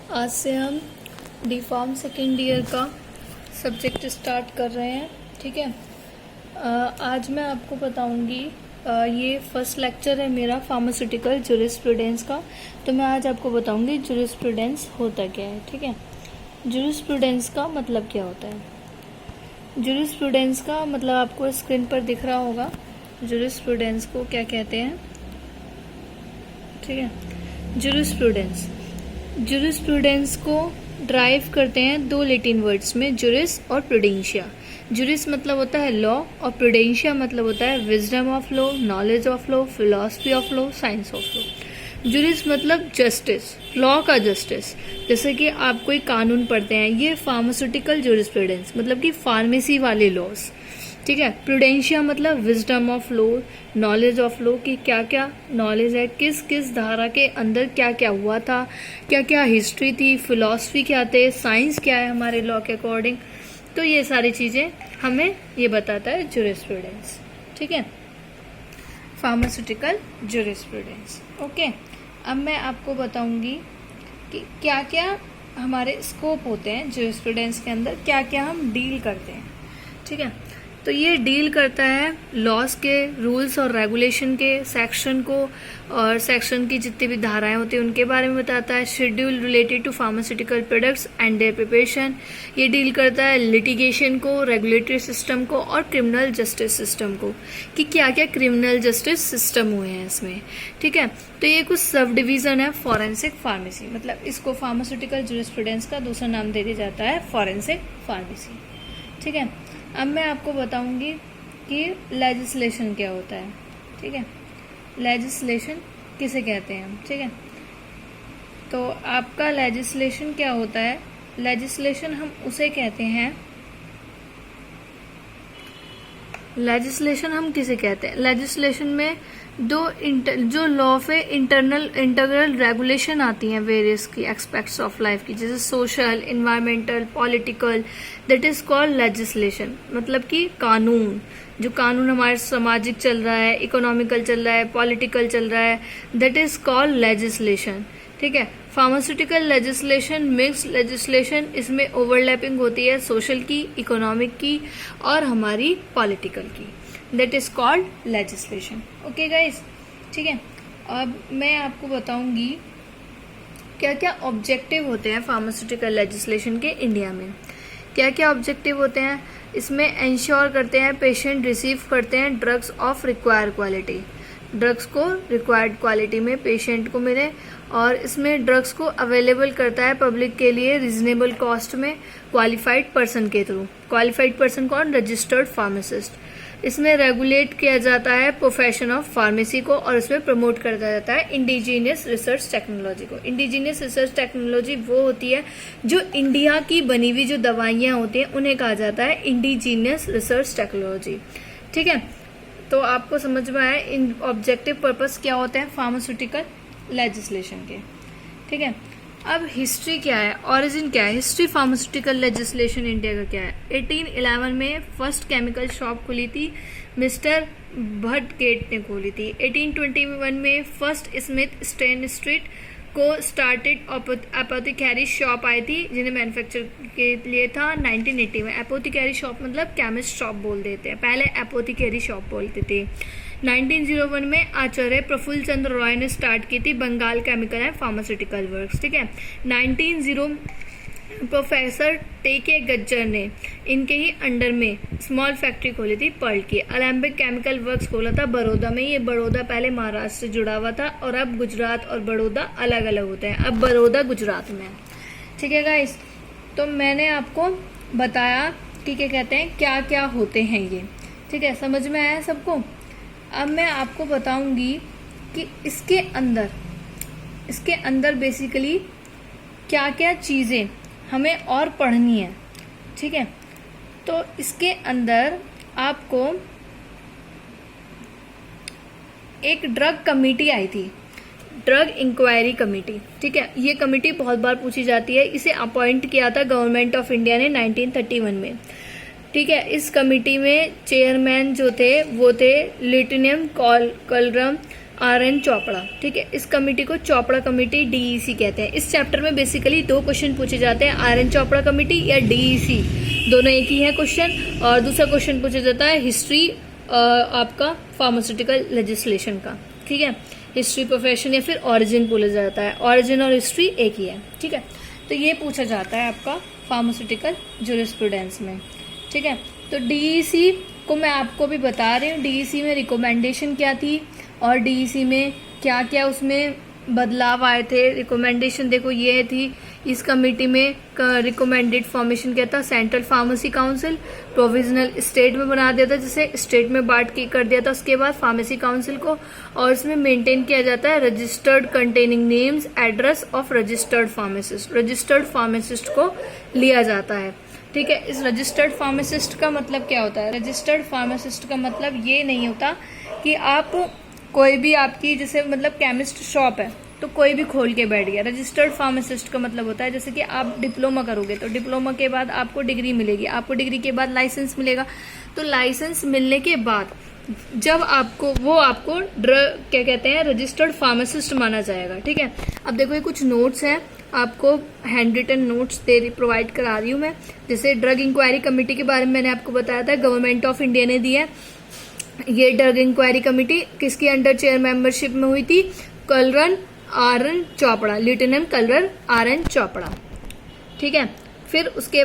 आज से हम डी फार्म सेकेंड ईयर का सब्जेक्ट स्टार्ट कर रहे हैं। ठीक है। आज मैं आपको बताऊंगी, ये फर्स्ट लेक्चर है मेरा फार्मास्यूटिकल जूरिस्प्रूडेंस का। तो मैं आज आपको बताऊंगी जूरिस्प्रूडेंस होता क्या है। ठीक है। जूरिस्प्रूडेंस का मतलब क्या होता है। जूरिस्प्रूडेंस का मतलब आपको स्क्रीन पर दिख रहा होगा। जूरिस्प्रूडेंस को क्या कहते हैं। ठीक है। जूरिस्प्रूडेंस को ड्राइव करते हैं दो लैटिन वर्ड्स में, जुरिस और प्रूडेंशिया। जुरिस मतलब होता है लॉ और प्रूडेंशिया मतलब होता है wisdom of law, knowledge of law, philosophy of law, science of law. जुरिस मतलब जस्टिस, लॉ का जस्टिस। जैसे कि आप कोई कानून पढ़ते हैं, ये फार्मास्यूटिकल जूरिस्प्रूडेंस मतलब कि फार्मेसी वाले लॉज। ठीक है। प्रूडेंशिया मतलब wisdom of law, knowledge of law की क्या क्या नॉलेज है, किस किस धारा के अंदर क्या क्या हुआ था, क्या क्या हिस्ट्री थी, फिलॉसफी क्या थे, साइंस क्या है हमारे लॉ के अकॉर्डिंग। तो ये सारी चीज़ें हमें ये बताता है जूरिस्प्रूडेंस। ठीक है। Pharmaceutical jurisprudence. ओके। अब मैं आपको बताऊंगी कि क्या क्या हमारे स्कोप होते हैं जूरिस्प्रूडेंस के अंदर, क्या क्या हम डील करते हैं। ठीक है। तो ये डील करता है लॉज के, रूल्स और रेगुलेशन के सेक्शन को, और सेक्शन की जितनी भी धाराएं होती हैं उनके बारे में बताता है। Schedule related to pharmaceutical products and their preparation. ये डील करता है लिटिगेशन को, रेगुलेटरी सिस्टम को और क्रिमिनल जस्टिस सिस्टम को, कि क्या क्या क्रिमिनल जस्टिस सिस्टम हुए हैं इसमें। ठीक है। तो ये कुछ सब डिवीजन है फॉरेंसिक फार्मेसी, मतलब इसको फार्मास्यूटिकल जूरिस्प्रूडेंस का दूसरा नाम दे दिया जाता है फॉरेंसिक फार्मेसी। ठीक है। अब मैं आपको बताऊंगी कि लेजिस्लेशन क्या होता है। ठीक है। लेजिस्लेशन किसे कहते हैं हम। ठीक है। तो आपका लेजिस्लेशन क्या होता है। लेजिस्लेशन हम उसे कहते हैं, लेजिस्लेशन हम किसे कहते हैं। लेजिस्लेशन में जो लॉ पे इंटरनल रेगुलेशन आती हैं वेरियस की एक्सपेक्ट्स ऑफ लाइफ की, जैसे social, environmental, political, that is called legislation. मतलब कि कानून, जो कानून हमारे सामाजिक चल रहा है, इकोनॉमिकल चल रहा है, पॉलिटिकल चल रहा है, दैट इज कॉल्ड लेजिस्लेशन। ठीक है। फार्मास्यूटिकल लेजिस्लेशन, मिक्स लेजिस्लेशन, इसमें ओवरलैपिंग होती है सोशल की, इकोनॉमिक की और हमारी पॉलिटिकल की, that is called legislation. Okay guys. ठीक है। अब मैं आपको बताऊंगी क्या क्या ऑब्जेक्टिव होते हैं फार्मास्यूटिकल लेजिस्लेशन के इंडिया में। क्या क्या ऑब्जेक्टिव होते हैं इसमें। इंश्योर करते हैं पेशेंट रिसीव करते हैं drugs of required quality, drugs को रिक्वायर्ड क्वालिटी में पेशेंट को मिले, और इसमें ड्रग्स को अवेलेबल करता है पब्लिक के लिए रीजनेबल कॉस्ट में क्वालिफाइड पर्सन के थ्रू। क्वालिफाइड पर्सन कौन, रजिस्टर्ड फार्मासिस्ट। इसमें रेगुलेट किया जाता है प्रोफेशन ऑफ फार्मेसी को, और इसमें प्रमोट किया जाता है इंडिजीनियस रिसर्च टेक्नोलॉजी को। इंडिजीनियस रिसर्च टेक्नोलॉजी वो होती है जो इंडिया की बनी हुई जो दवाइयाँ होती हैं उन्हें कहा जाता है इंडिजीनियस रिसर्च टेक्नोलॉजी। ठीक है। तो आपको समझ में आया इन ऑब्जेक्टिव पर्पस क्या होते हैं फार्मास्यूटिकल लेजिस्लेशन के। ठीक है। अब हिस्ट्री क्या है, ओरिजिन क्या है, हिस्ट्री फार्मास्यूटिकल लेजिस्लेशन इंडिया का क्या है। 1811 में फर्स्ट केमिकल शॉप खुली थी, मिस्टर भटगेट ने खोली थी। 1821 में फर्स्ट स्मिथ स्टेन स्ट्रीट को स्टार्टेड एपोथिकेरी शॉप आई थी, जिन्हें मैन्युफैक्चर के लिए था। 1980 में एपोथिकेरी शॉप मतलब केमिस्ट शॉप बोल देते हैं, पहले एपोथिकेरी शॉप बोलते थे। 1901 में आचार्य प्रफुल्ल चंद्र रॉय ने स्टार्ट की थी Bengal chemical and pharmaceutical works. ठीक है। 1900 प्रोफेसर टेके गज्जर ने इनके ही अंडर में स्मॉल फैक्ट्री खोली थी पर्ल की। अलेम्बिक केमिकल वर्क्स खोला था बड़ौदा में। ये बड़ौदा पहले महाराष्ट्र से जुड़ा हुआ था, और अब गुजरात और बड़ौदा अलग अलग होते हैं। अब बड़ौदा गुजरात में है। ठीक है गाइस। तो मैंने आपको बताया कि क्या कहते हैं, क्या क्या होते हैं ये। ठीक है। समझ में आया सबको। अब मैं आपको बताऊंगी कि इसके अंदर बेसिकली क्या क्या चीज़ें हमें और पढ़नी है। ठीक है। तो इसके अंदर आपको एक ड्रग कमेटी आई थी, ड्रग इंक्वायरी कमेटी। ठीक है। ये कमेटी बहुत बार पूछी जाती है। इसे अपॉइंट किया था गवर्नमेंट ऑफ इंडिया ने 1931 में। ठीक है। इस कमेटी में चेयरमैन जो थे वो थे lieutenant colonel R N Chopra, ठीक है। इस कमेटी को चोपड़ा कमेटी डीईसी कहते हैं। इस चैप्टर में बेसिकली 2 क्वेश्चन पूछे जाते हैं, आर एन चोपड़ा कमेटी या डीईसी, दोनों एक ही है क्वेश्चन। और दूसरा क्वेश्चन पूछा जाता है हिस्ट्री आपका फार्मास्यूटिकल लेजिस्लेशन का, ठीक है। हिस्ट्री प्रोफेशन या फिर ऑरिजिन बोला जाता है, ऑरिजिन और हिस्ट्री एक ही है, ठीक है। तो ये पूछा जाता है आपका फार्मास्यूटिकल ज्यूरिस्प्रूडेंस में, ठीक है। तो डीईसी को मैं आपको भी बता रही हूँ, डीईसी में रिकमेंडेशन क्या थी और डीईसी में क्या क्या उसमें बदलाव आए थे। रिकमेंडेशन देखो ये थी, इस कमेटी में रिकमेंडेड फॉर्मेशन क्या था, central pharmacy council, provisional state में बना दिया था, जैसे स्टेट में बांट के कर दिया था उसके बाद फार्मेसी काउंसिल को। और इसमें मेंटेन किया जाता है registered containing names address of registered pharmacist, registered pharmacist को लिया जाता है, ठीक है। इस रजिस्टर्ड फार्मासिस्ट का मतलब क्या होता है, रजिस्टर्ड फार्मासिस्ट का मतलब ये नहीं होता कि आप कोई भी आपकी जैसे मतलब केमिस्ट शॉप है तो कोई भी खोल के बैठ गया। रजिस्टर्ड फार्मासिस्ट का मतलब होता है जैसे कि आप डिप्लोमा करोगे तो डिप्लोमा के बाद आपको डिग्री मिलेगी, आपको डिग्री के बाद लाइसेंस मिलेगा, तो लाइसेंस मिलने के बाद जब आपको क्या कहते हैं, रजिस्टर्ड फार्मासिस्ट माना जाएगा, ठीक है। अब देखो ये कुछ नोट्स हैं, आपको हैंड रिटन नोट्स प्रोवाइड करा रही हूँ मैं। जैसे ड्रग इंक्वायरी कमेटी के बारे में मैंने आपको बताया था, गवर्नमेंट ऑफ इंडिया ने दिया है। ये ड्रग इंक्वायरी कमेटी किसकी अंडर चेयर मेंबरशिप में हुई थी, colonel R N Chopra, lieutenant colonel R N Chopra, ठीक है। फिर उसके बाद